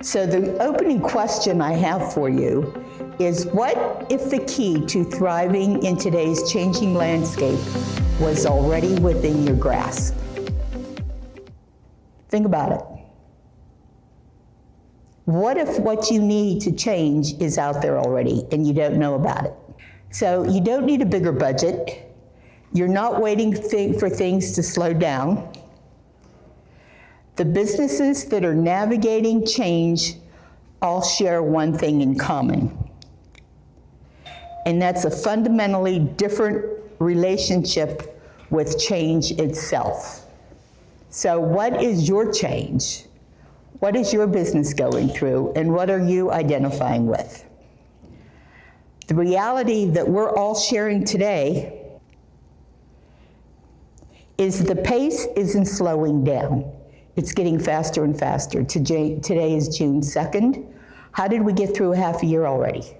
So the opening question I have for you is, what if the key to thriving in today's changing landscape was already within your grasp? Think about it. What if what you need to change is out there already and you don't know about it? So you don't need a bigger budget. You're not waiting for things to slow down. The businesses that are navigating change all share one thing in common, and that's a fundamentally different relationship with change itself. So what is your change? What is your business going through, and what are you identifying with? The reality that we're all sharing today is the pace isn't slowing down. It's getting faster and faster. Today is June 2nd. How did we get through a half a year already?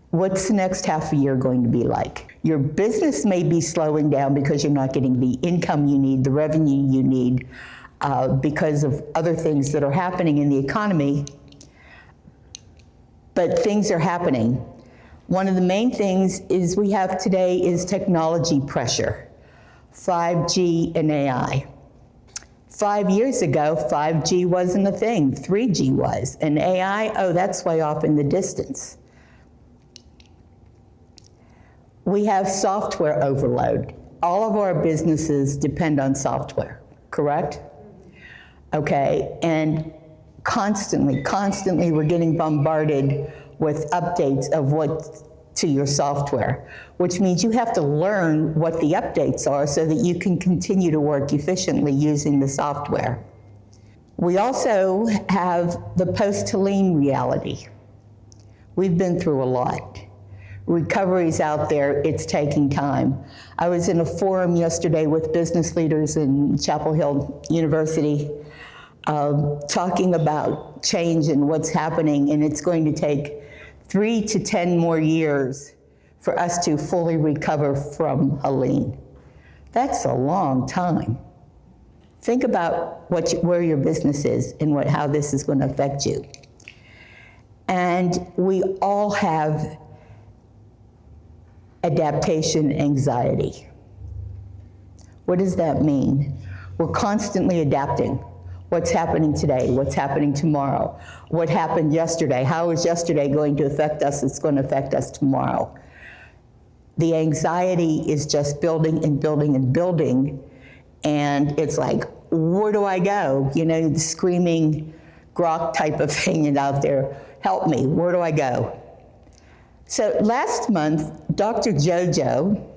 What's the next half a year going to be like? Your business may be slowing down because you're not getting the income you need, the revenue you need, because of other things that are happening in the economy, but things are happening. One of the main things is we have today is technology pressure, 5G and AI. 5 years ago, 5G wasn't a thing, 3G was, and AI, oh, that's way off in the distance. We have software overload. All of our businesses depend on software, correct? Okay, and constantly we're getting bombarded with updates of what to your software, which means you have to learn what the updates are so that you can continue to work efficiently using the software. We also have the post-to-lean reality. We've been through a lot. Recovery's out there, it's taking time. I was in a forum yesterday with business leaders in Chapel Hill University, talking about change and what's happening, and it's going to take 3 to 10 more years for us to fully recover from a lean. That's a long time. Think about where your business is and how this is going to affect you. And we all have adaptation anxiety. What does that mean? We're constantly adapting. What's happening today? What's happening tomorrow? What happened yesterday? How is yesterday going to affect us? It's going to affect us tomorrow. The anxiety is just building and building and building, and it's like, where do I go? You know, the screaming grok type of thing out there. Help me, where do I go? So last month, Dr. Jojo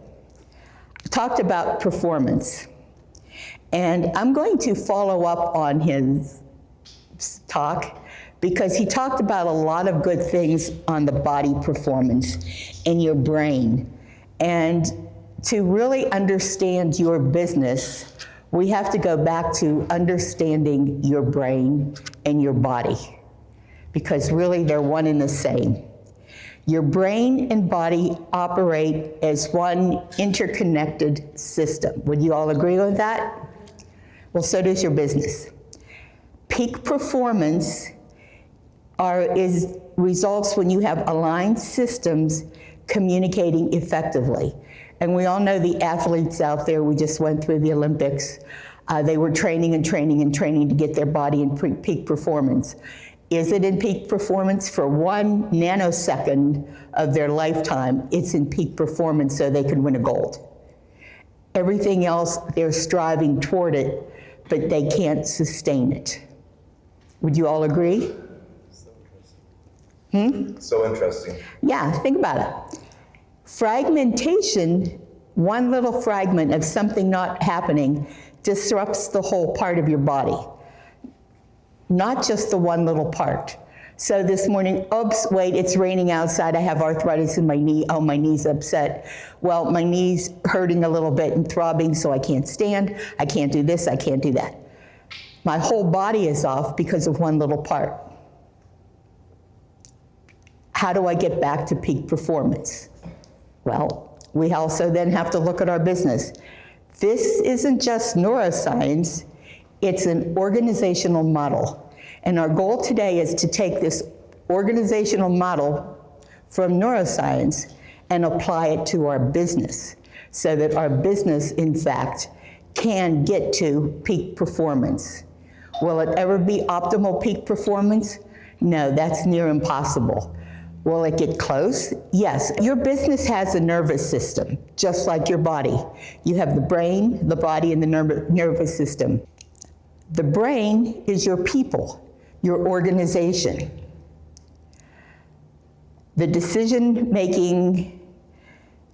talked about performance. And I'm going to follow up on his talk because he talked about a lot of good things on the body performance in your brain. And to really understand your business, we have to go back to understanding your brain and your body, because really they're one and the same. Your brain and body operate as one interconnected system. Would you all agree with that? Well, so does your business. Peak performance results when you have aligned systems communicating effectively. And we all know the athletes out there, we just went through the Olympics. They were training to get their body in peak performance. Is it in peak performance? For 1 nanosecond of their lifetime, it's in peak performance so they can win a gold. Everything else, they're striving toward it, but they can't sustain it. Would you all agree? So interesting. Yeah, think about it. Fragmentation, one little fragment of something not happening, disrupts the whole part of your body, not just the one little part. So this morning, oops, wait, it's raining outside. I have arthritis in my knee. Oh, my knee's upset. Well, my knee's hurting a little bit and throbbing, so I can't stand. I can't do this, I can't do that. My whole body is off because of one little part. How do I get back to peak performance? Well, we also then have to look at our business. This isn't just neuroscience, it's an organizational model. And our goal today is to take this organizational model from neuroscience and apply it to our business so that our business, in fact, can get to peak performance. Will it ever be optimal peak performance? No, that's near impossible. Will it get close? Yes. Your business has a nervous system, just like your body. You have the brain, the body, and the nervous system. The brain is your people, your organization. The decision-making,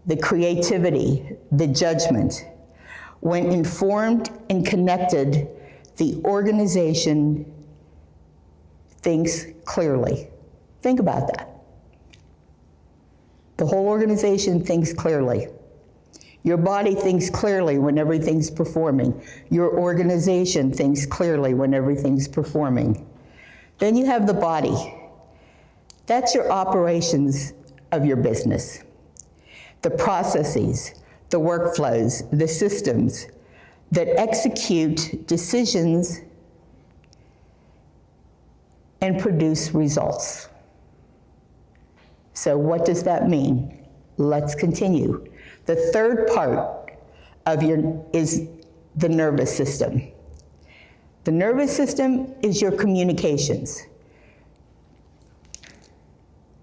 the creativity, the judgment. When informed and connected, the organization thinks clearly. Think about that. The whole organization thinks clearly. Your body thinks clearly when everything's performing. Your organization thinks clearly when everything's performing. Then you have the body. That's your operations of your business. The processes, the workflows, the systems that execute decisions and produce results. So what does that mean? Let's continue. The third part of is the nervous system. The nervous system is your communications.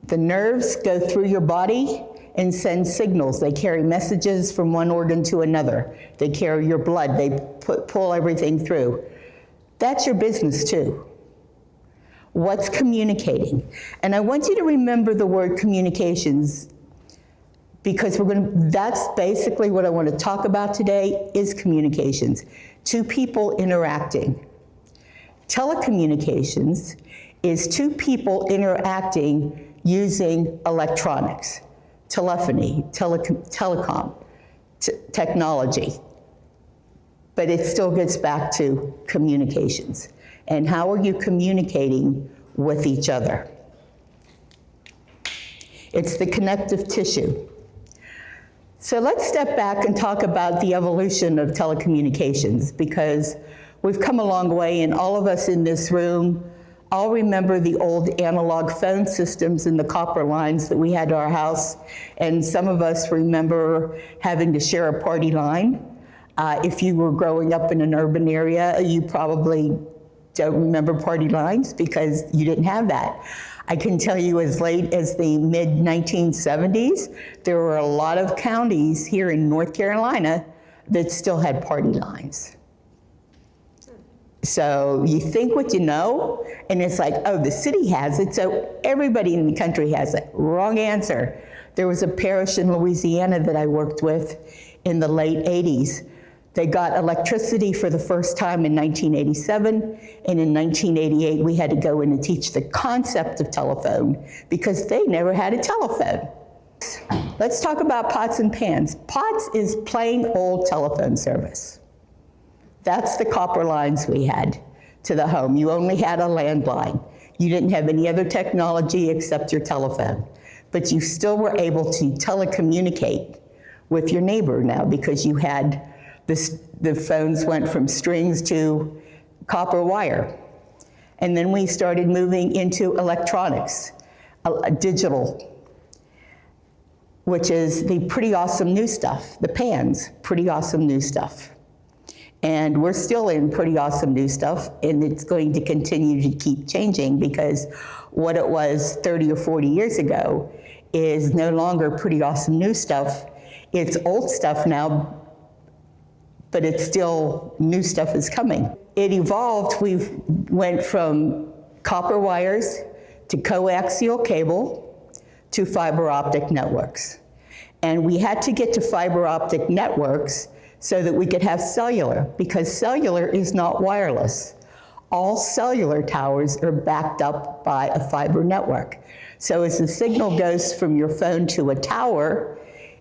The nerves go through your body and send signals. They carry messages from one organ to another. They carry your blood. They pull everything through. That's your business too. What's communicating? And I want you to remember the word communications because that's basically what I want to talk about today is communications. Two people interacting. Telecommunications is two people interacting using electronics, telephony, telecom, technology. But it still gets back to communications. And how are you communicating with each other? It's the connective tissue. So let's step back and talk about the evolution of telecommunications because we've come a long way and all of us in this room all remember the old analog phone systems and the copper lines that we had to our house. And some of us remember having to share a party line. If you were growing up in an urban area, you probably don't remember party lines because you didn't have that. I can tell you as late as the mid-1970s, there were a lot of counties here in North Carolina that still had party lines. So you think what you know, and it's like, oh, the city has it, so everybody in the country has it. Wrong answer. There was a parish in Louisiana that I worked with in the late 80s. They got electricity for the first time in 1987, and in 1988 we had to go in and teach the concept of telephone because they never had a telephone. Let's talk about pots and pans. Pots is plain old telephone service. That's the copper lines we had to the home. You only had a landline. You didn't have any other technology except your telephone, but you still were able to telecommunicate with your neighbor now because you had the phones went from strings to copper wire. And then we started moving into electronics, digital, which is the pretty awesome new stuff, the pans, pretty awesome new stuff. And we're still in pretty awesome new stuff, and it's going to continue to keep changing because what it was 30 or 40 years ago is no longer pretty awesome new stuff. It's old stuff now, but it's still, new stuff is coming. It evolved, we went from copper wires to coaxial cable to fiber optic networks. And we had to get to fiber optic networks so that we could have cellular, because cellular is not wireless. All cellular towers are backed up by a fiber network. So as the signal goes from your phone to a tower,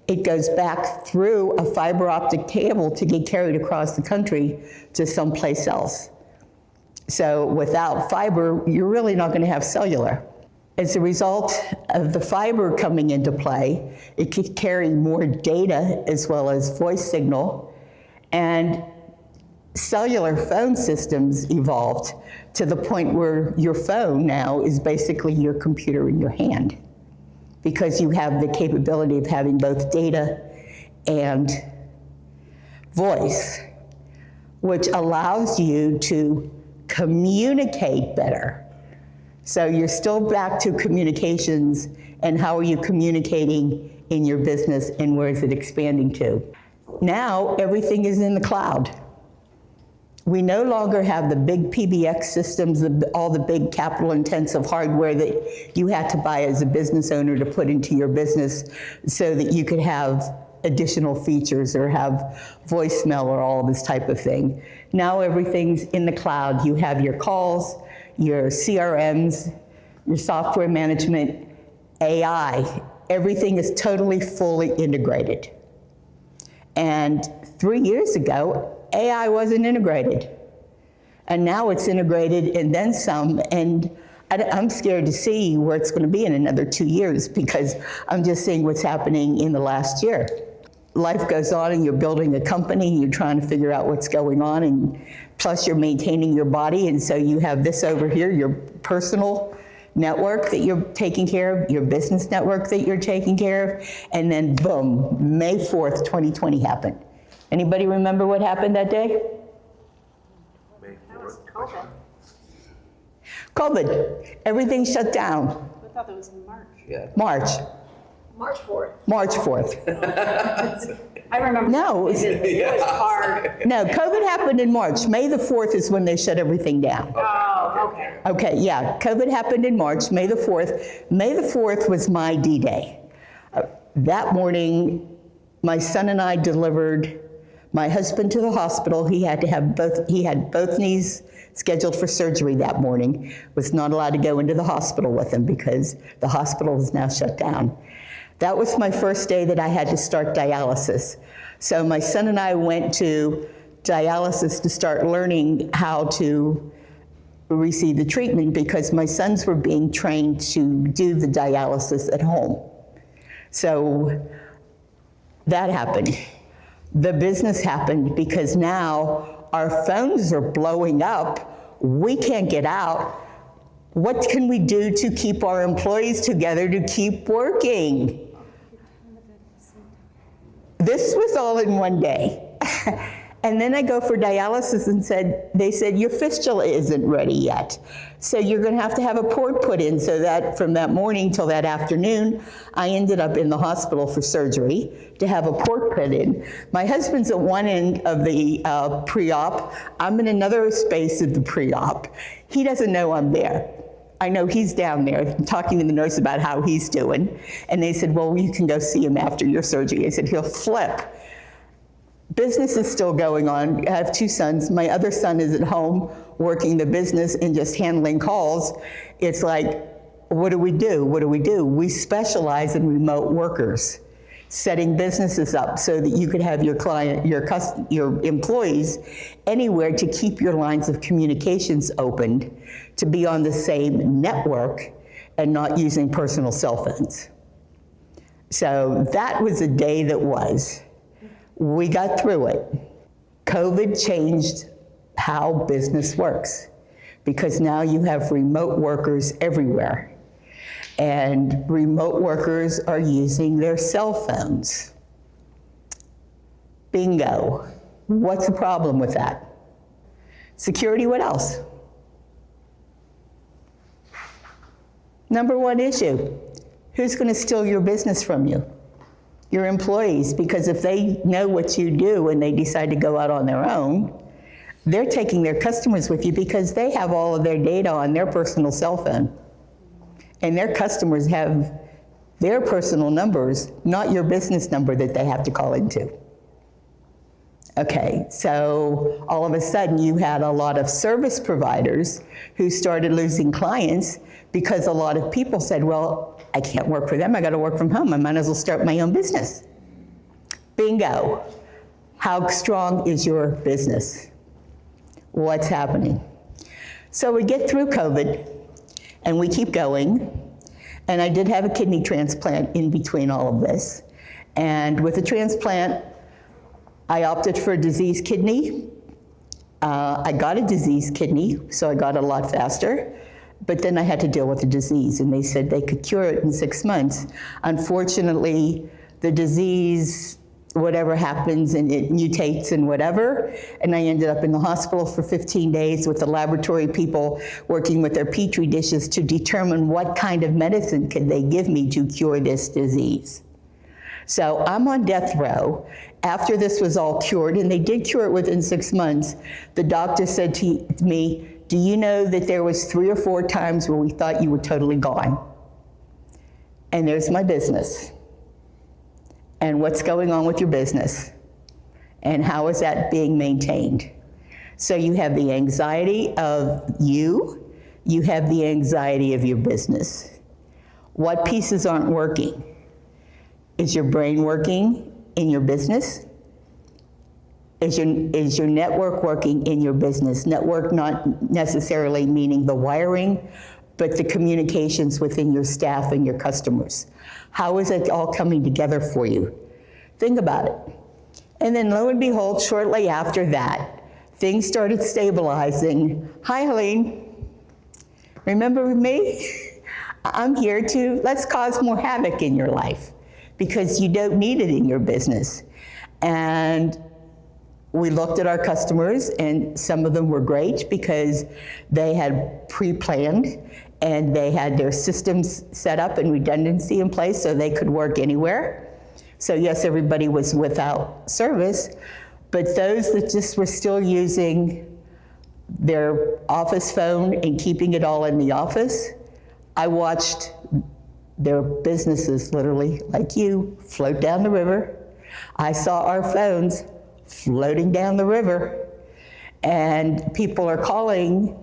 it goes back through a fiber optic cable to get carried across the country to someplace else. So without fiber, you're really not going to have cellular. As a result of the fiber coming into play, it could carry more data as well as voice signal. And cellular phone systems evolved to the point where your phone now is basically your computer in your hand, because you have the capability of having both data and voice, which allows you to communicate better. So you're still back to communications, and how are you communicating in your business, and where is it expanding to? Now everything is in the cloud. We no longer have the big PBX systems, all the big capital intensive hardware that you had to buy as a business owner to put into your business so that you could have additional features or have voicemail or all this type of thing. Now everything's in the cloud. You have your calls, your CRMs, your software management, AI. Everything is totally, fully integrated. And 3 years ago, AI wasn't integrated. And now it's integrated and then some, and I'm scared to see where it's going to be in another 2 years, because I'm just seeing what's happening in the last year. Life goes on, and you're building a company, and you're trying to figure out what's going on, and plus you're maintaining your body, and so you have this over here, your personal network that you're taking care of, your business network that you're taking care of, and then boom, May 4th, 2020 happened. Anybody remember what happened that day? May 4th. COVID. COVID. Everything shut down. I thought that was in March. Yeah. March 4th. March 4th. I remember. No. It was hard. No, COVID happened in March. May the 4th is when they shut everything down. Oh, okay. Okay, yeah, COVID happened in March, May the 4th. May the 4th was my D-Day. That morning, my son and I delivered my husband to the hospital. He had both knees scheduled for surgery that morning. Was not allowed to go into the hospital with him because the hospital is now shut down. That was my first day that I had to start dialysis. So my son and I went to dialysis to start learning how to receive the treatment, because my sons were being trained to do the dialysis at home. So that happened. The business happened because now our phones are blowing up. We can't get out. What can we do to keep our employees together to keep working? This was all in one day. And then I go for dialysis, and they said, your fistula isn't ready yet. So you're gonna have to have a port put in. So that from that morning till that afternoon, I ended up in the hospital for surgery to have a port put in. My husband's at one end of the pre-op. I'm in another space of the pre-op. He doesn't know I'm there. I know he's down there talking to the nurse about how he's doing. And they said, well, you can go see him after your surgery. I said, he'll flip. Business is still going on. I have two sons. My other son is at home working the business and just handling calls. It's like, what do we do? What do we do? We specialize in remote workers, setting businesses up so that you could have your client, your employees anywhere to keep your lines of communications opened, to be on the same network and not using personal cell phones. So that was a day that was. We got through it. COVID changed how business works, because now you have remote workers everywhere. And remote workers are using their cell phones. Bingo. What's the problem with that? Security, what else? Number one issue, who's going to steal your business from you? Your employees, because if they know what you do and they decide to go out on their own, they're taking their customers with you because they have all of their data on their personal cell phone. And their customers have their personal numbers, not your business number that they have to call into. Okay, so all of a sudden you had a lot of service providers who started losing clients because a lot of people said, well, I can't work for them, I gotta work from home, I might as well start my own business. Bingo. How strong is your business? What's happening? So we get through COVID and we keep going. And I did have a kidney transplant in between all of this. And with the transplant, I opted for a diseased kidney. I got a diseased kidney, so I got a lot faster. But then I had to deal with the disease, and they said they could cure it in 6 months. Unfortunately, the disease, whatever happens, and it mutates and whatever, and I ended up in the hospital for 15 days with the laboratory people working with their petri dishes to determine what kind of medicine could they give me to cure this disease. So I'm on death row. After this was all cured, and they did cure it within 6 months, the doctor said to me, "Do you know that there was 3 or 4 times where we thought you were totally gone?" And there's my business. And what's going on with your business? And how is that being maintained? So you have the anxiety of you have the anxiety of your business. What pieces aren't working? Is your brain working in your business? Is your network working in your business? Network not necessarily meaning the wiring, but the communications within your staff and your customers. How is it all coming together for you? Think about it. And then lo and behold, shortly after that, things started stabilizing. Hi, Helene. Remember me? I'm here to, let's cause more havoc in your life because you don't need it in your business. And we looked at our customers, and some of them were great because they had pre-planned and they had their systems set up and redundancy in place so they could work anywhere. So yes, everybody was without service, but those that just were still using their office phone and keeping it all in the office, I watched their businesses, literally, like you, float down the river. I saw our phones floating down the river, and people are calling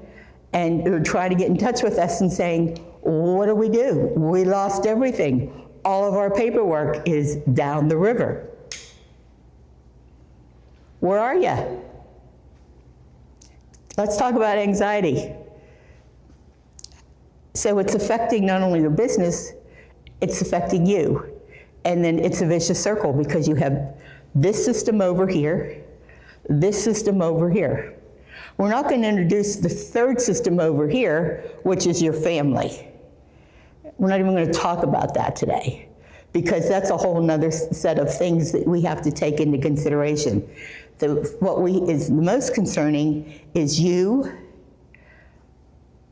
and they're trying to get in touch with us and saying, what do? We lost everything. All of our paperwork is down the river. Where are you? Let's talk about anxiety. So it's affecting not only your business, it's affecting you. And then it's a vicious circle because you have this system over here, this system over here. We're not going to introduce the third system over here, which is your family. We're not even going to talk about that today because that's a whole nother set of things that we have to take into consideration. What is the most concerning is you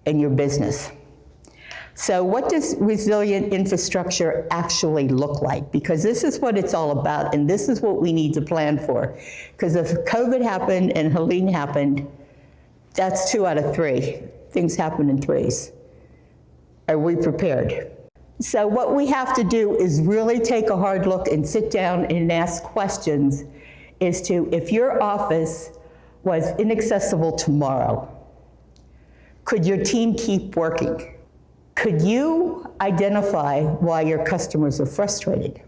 and your business. So what does resilient infrastructure actually look like? Because this is what it's all about, and this is what we need to plan for. Because if COVID happened and Helene happened, that's 2 out of 3. Things happen in 3s. Are we prepared? So what we have to do is really take a hard look and sit down and ask questions as to if your office was inaccessible tomorrow, could your team keep working? Could you identify why your customers are frustrated?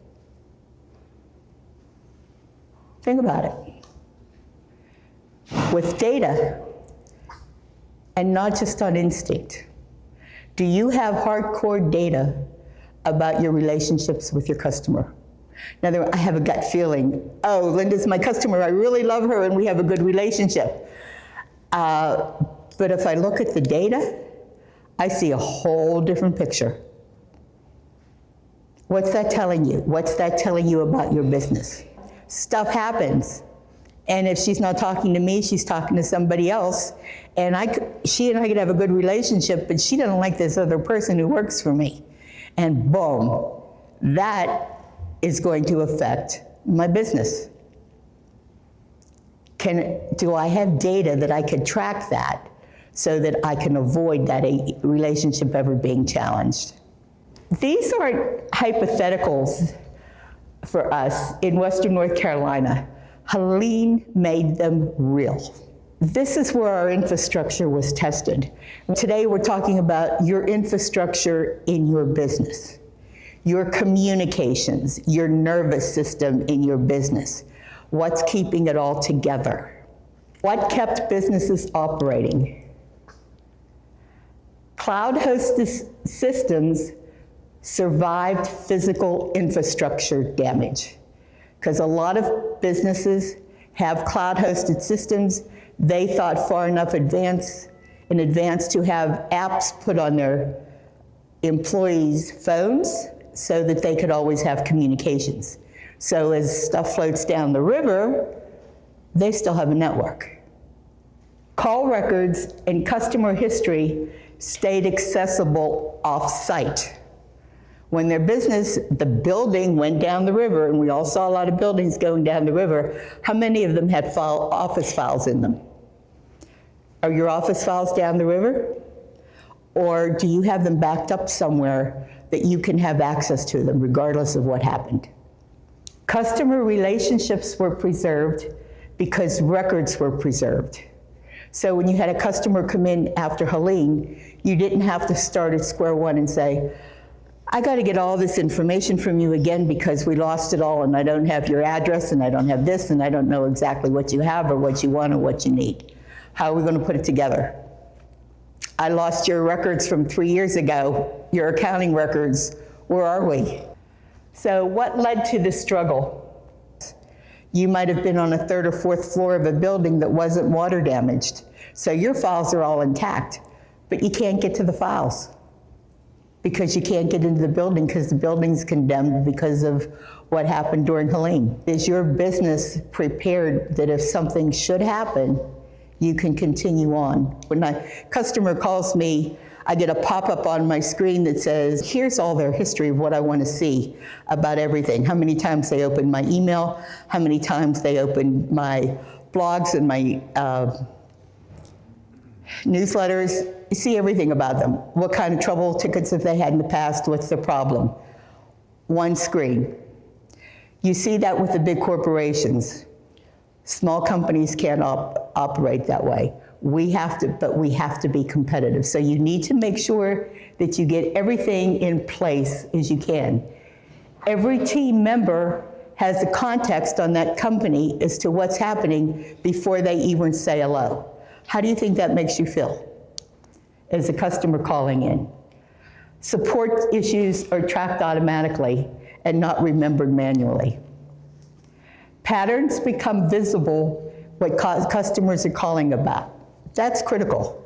Think about it. With data, and not just on instinct. Do you have hardcore data about your relationships with your customer? In other words, I have a gut feeling, oh, Linda's my customer, I really love her and we have a good relationship. But if I look at the data, I see a whole different picture. What's that telling you? What's that telling you about your business? Stuff happens. And if she's not talking to me, she's talking to somebody else. And she and I could have a good relationship, but she doesn't like this other person who works for me. And boom, that is going to affect my business. Do I have data that I could track that so that I can avoid that relationship ever being challenged? These aren't hypotheticals for us in Western North Carolina. Helene made them real. This is where our infrastructure was tested. Today we're talking about your infrastructure in your business, your communications, your nervous system in your business. What's keeping it all together? What kept businesses operating? Cloud-hosted systems survived physical infrastructure damage, because a lot of businesses have cloud-hosted systems They thought far enough in advance to have apps put on their employees' phones so that they could always have communications. So as stuff floats down the river, they still have a network. Call records and customer history stayed accessible off-site. When their business, the building went down the river, and we all saw a lot of buildings going down the river, how many of them had office files in them? Are your office files down the river? Or do you have them backed up somewhere that you can have access to them regardless of what happened? Customer relationships were preserved because records were preserved. So when you had a customer come in after Helene, you didn't have to start at square one and say, I got to get all this information from you again because we lost it all and I don't have your address and I don't have this and I don't know exactly what you have or what you want or what you need. How are we going to put it together? I lost your records from 3 years ago, your accounting records. Where are we? So what led to the struggle? You might have been on a 3rd or 4th floor of a building that wasn't water damaged. So your files are all intact, but you can't get to the files because you can't get into the building because the building's condemned because of what happened during Helene. Is your business prepared that if something should happen, you can continue on? When a customer calls me, I get a pop-up on my screen that says, here's all their history of what I want to see about everything. How many times they opened my email, how many times they opened my blogs and my newsletters. You see everything about them. What kind of trouble tickets have they had in the past? What's the problem? One screen. You see that with the big corporations. Small companies can't operate that way. We have to be competitive. So you need to make sure that you get everything in place as you can. Every team member has a context on that company as to what's happening before they even say hello. How do you think that makes you feel as a customer calling in? Support issues are tracked automatically and not remembered manually. Patterns become visible what customers are calling about. That's critical.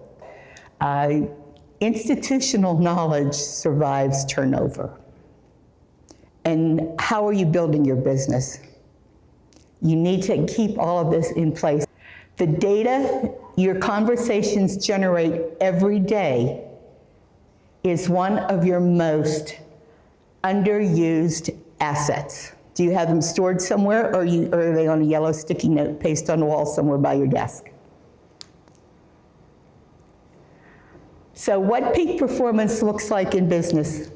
Institutional knowledge survives turnover. And how are you building your business? You need to keep all of this in place. The data your conversations generate every day is one of your most underused assets. Do you have them stored somewhere, or are they on a yellow sticky note pasted on the wall somewhere by your desk? So what peak performance looks like in business?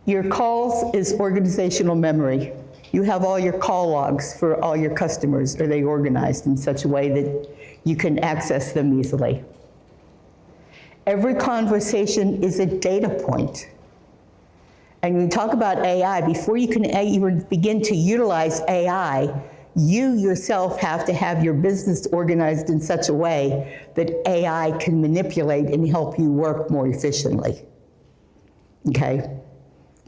Your calls is organizational memory. You have all your call logs for all your customers. Are they organized in such a way that you can access them easily? Every conversation is a data point. And when we talk about AI, before you can even begin to utilize AI, you yourself have to have your business organized in such a way that AI can manipulate and help you work more efficiently. Okay?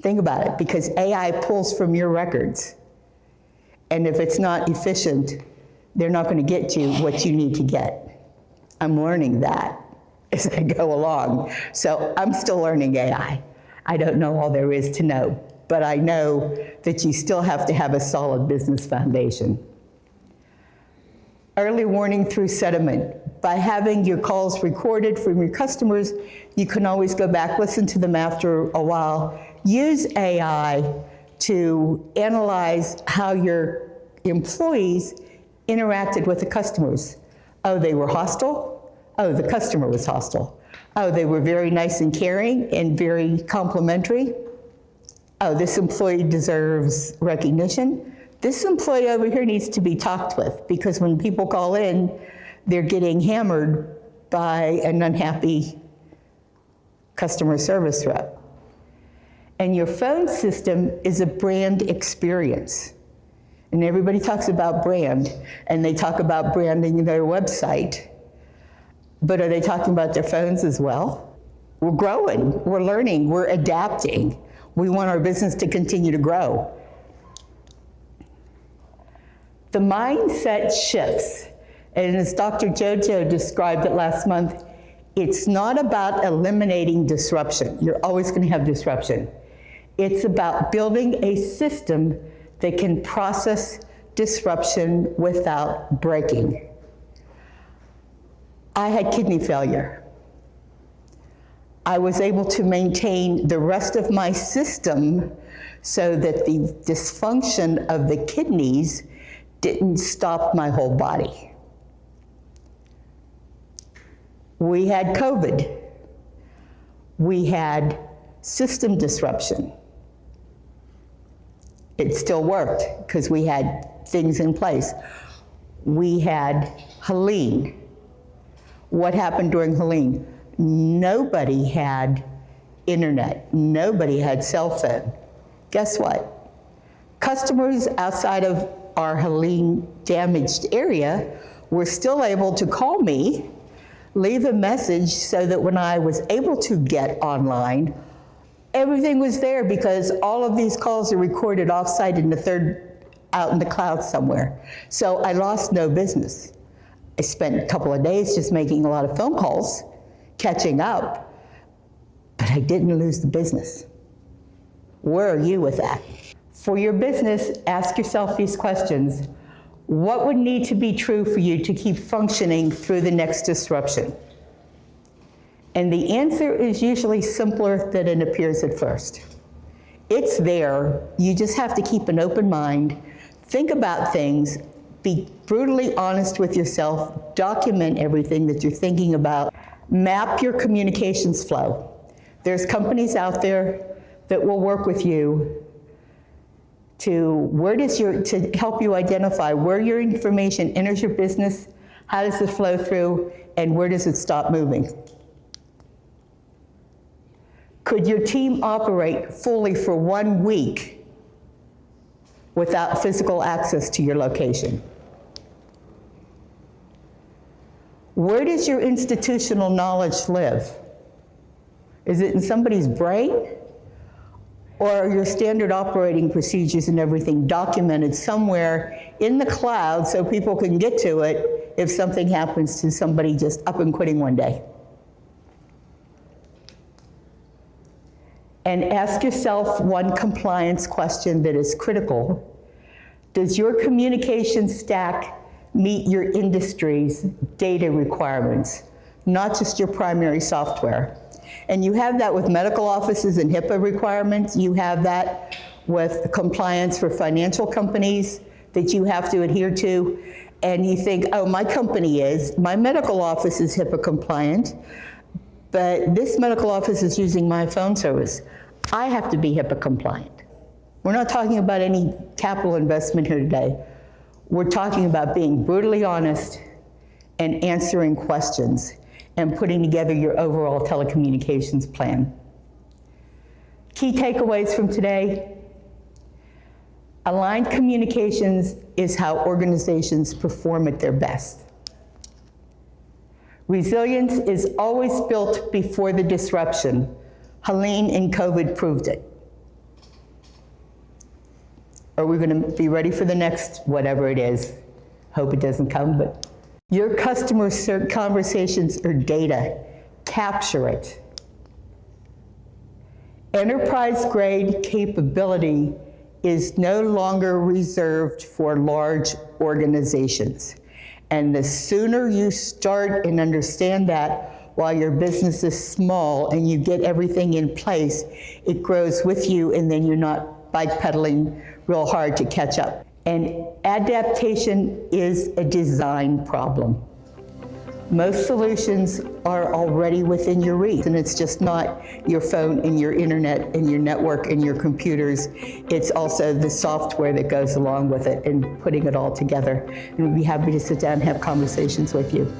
Think about it, because AI pulls from your records. And if it's not efficient, they're not going to get you what you need to get. I'm learning that as I go along. So I'm still learning AI. I don't know all there is to know, but I know that you still have to have a solid business foundation. Early warning through settlement. By having your calls recorded from your customers, you can always go back, listen to them after a while. Use AI to analyze how your employees interacted with the customers. Oh, they were hostile? Oh, the customer was hostile. Oh, they were very nice and caring and very complimentary. Oh, this employee deserves recognition. This employee over here needs to be talked with, because when people call in, they're getting hammered by an unhappy customer service rep. And your phone system is a brand experience. And everybody talks about brand, and they talk about branding their website. But are they talking about their phones as well? We're growing, we're learning, we're adapting. We want our business to continue to grow. The mindset shifts And as Dr. Jojo described it last month, it's not about eliminating disruption. You're always going to have disruption. It's about building a system that can process disruption without breaking. I had kidney failure. I was able to maintain the rest of my system so that the dysfunction of the kidneys didn't stop my whole body. We had COVID. We had system disruption. It still worked because we had things in place. We had Helene. What happened during Helene? Nobody had internet. Nobody had cell phone. Guess what? Customers outside of our Helene damaged area were still able to call me, leave a message so that when I was able to get online, everything was there because all of these calls are recorded offsite out in the cloud somewhere. So I lost no business. I spent a couple of days just making a lot of phone calls, catching up, but I didn't lose the business. Where are you with that? For your business, ask yourself these questions. What would need to be true for you to keep functioning through the next disruption? And the answer is usually simpler than it appears at first. It's there. You just have to keep an open mind, think about things, be brutally honest with yourself, document everything that you're thinking about, map your communications flow. There's companies out there that will work with you to help you identify where your information enters your business, how does it flow through, and where does it stop moving. Could your team operate fully for 1 week without physical access to your location? Where does your institutional knowledge live? Is it in somebody's brain? Or are your standard operating procedures and everything documented somewhere in the cloud so people can get to it if something happens to somebody just up and quitting one day? And ask yourself one compliance question that is critical. Does your communication stack meet your industry's data requirements, not just your primary software? And you have that with medical offices and HIPAA requirements. You have that with compliance for financial companies that you have to adhere to. And you think, oh, my medical office is HIPAA compliant, but this medical office is using my phone service. I have to be HIPAA compliant. We're not talking about any capital investment here today. We're talking about being brutally honest and answering questions and putting together your overall telecommunications plan. Key takeaways from today: aligned communications is how organizations perform at their best. Resilience is always built before the disruption. Helene and COVID proved it. Are we going to be ready for the next whatever it is? Hope it doesn't come, but your customer conversations are data. Capture it. Enterprise-grade capability is no longer reserved for large organizations. And the sooner you start and understand that while your business is small and you get everything in place, it grows with you and then you're not bike pedaling real hard to catch up. And adaptation is a design problem. Most solutions are already within your reach, and it's just not your phone and your internet and your network and your computers. It's also the software that goes along with it and putting it all together. And we'd be happy to sit down and have conversations with you.